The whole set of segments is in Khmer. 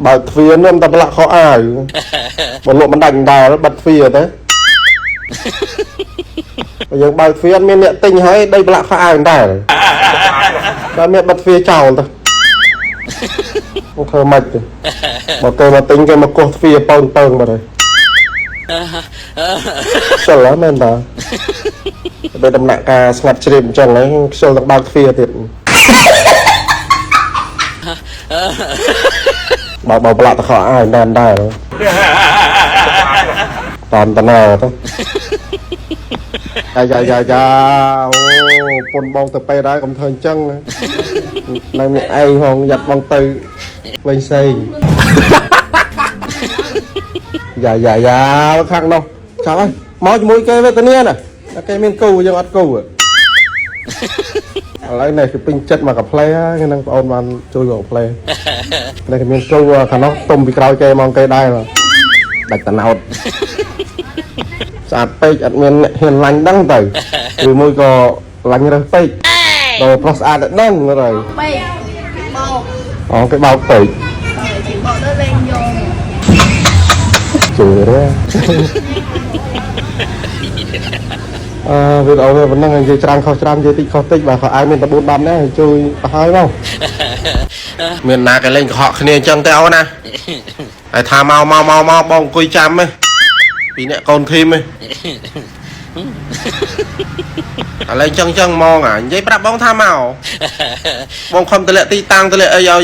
បើទ្វារនោះតែប្រឡាក់ខោអាវបើលក់មិនដាច់ដែរបាត់ទ្វារទៅយើងបើទ្វារមានអ្នកទិញហើយដីប្រឡាក់ខោអាវដែរតែមានបាត់ទ្វារចោលទៅធ្វើម៉េចទៅបើគេមកទិញគេមកកោះទ្វារពើងមកហើយសិលមែនតាដោយដំណាក់ការស្ងាត់ជ្រាបអញ្ចឹងហ្នឹងខ្ជិលទាំងបើកទ្វារទៀតបើប្រឡាក់តខោអាវដែរតាមតណោទៅយ៉ាអូពុនបងទៅពេលដែរកុំធ្វើអញ្ចឹងនៅនេះឯងហងយ៉ាត់បងទៅវិញផ្សេងយ៉ាខាងនោះចាំហើយមកជាមួយគេវេទនាណាគេមានគូយើងអត់គូឥឡូវនេះគឺពេញចិត្តមកកាផ្លេហ្នឹងបងប្អូនបានជួយមកកាផ្លេនេះគេមានគូខាងនោះទុំពីក្រោយគេមកគេដែរដាច់តណោតស្អាតពេកអត់មានហ៊ានឡាញ់ដឹងទៅឬមួយក៏ឡាញ់រើសពេកដល់ប្រុសស្អាតតែដឹងមើលហើយពេកបោកអូគេបោកពេកគេបោកទៅលេងយកជួយទេវីដេអូប៉ុណ្ណឹងនិយាយច្រើនខុសច្រើននិយាយតិចខុសតិចបើខោអាវមានតែ4 10ដែរជួយទៅហើយមកមានណាគេលេងកុហកគ្នាអញ្ចឹងទៅអូនណាហើយថាមកបងអង្គុយចាំទេពីអ្នកកូនធីមទេឥឡូវចឹងមកនិយាយប្រាប់បងថាមកបងខំតម្លាក់ទីតាំងតម្លាក់អីឲ្យ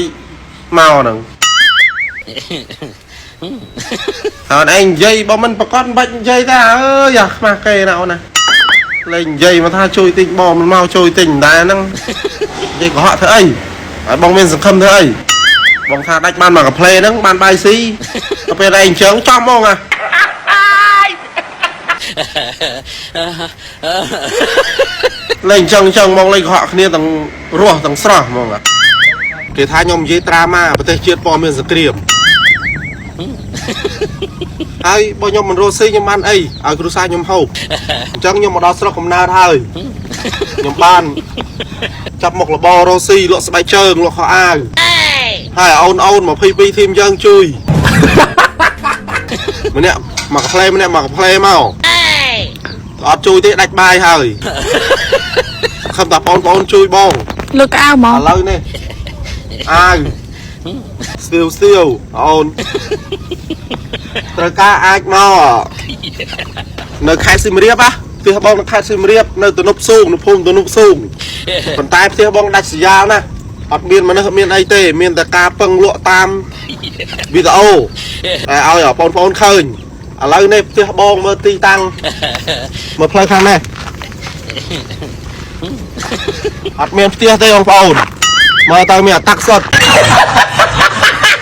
មកហ្នឹងហើយឯងនិយាយបើមិនប្រកាសមិនបាច់និយាយទេអើយអាខ្មាស់គេណាអូនណាលេងនិយាយមកថាជួយទិញបងមិនមកជួយទិញដែរហ្នឹងនិយាយកុហកធ្វើអីហើយបងមានសង្ឃឹមធ្វើអីបងថាដាច់បានមកកាផ្លេហ្នឹងបានបាយស៊ីទៅពេលឯងអញ្ចឹងចំហ្មងអាលេងអញ្ចឹងមកលេងកុហកគ្នាទាំងរស់ទាំងស្រស់ហ្មងគេថាខ្ញុំនិយាយត្រាម៉ាប្រទេសជាតិព័ត៌មានសង្គ្រាមហើយបើខ្ញុំមិនរស់ស៊ីខ្ញុំបានអីឲ្យគ្រួសារខ្ញុំហូបអញ្ចឹងខ្ញុំមកដល់ស្រុកកំណើតហើយខ្ញុំបានចាប់មុខរបររស់ស៊ីលក់ស្បែកជើងលក់ខោអាវហើយអូន22ធីមយើងជួយម្នាក់មកកាផ្លេម្នាក់មកកាផ្លេមកអត់ជួយទេដាច់បាយហើយខំតែបងជួយបងលើកអាវមកឥឡូវនេះអាវស្ទៀវអូនត្រូវការអាចមកនៅខេត្តសៀមរាបផ្ទះបងនៅខេត្តសៀមរាបនៅទំនប់ស៊ូងនៅភូមិទំនប់ស៊ូងប៉ុន្តែផ្ទះបងដាច់ស្រយាលណាអត់មានមនុស្សមានអីទេមានតែការពឹងលក់តាមវីដេអូឲ្យបងឃើញឥឡូវនេះផ្ទះបងមើលទីតាំងមើលផ្លូវខាងនេះអត់មានផ្ទះទេបងប្អូនមើលទៅមានអាតាក់សុត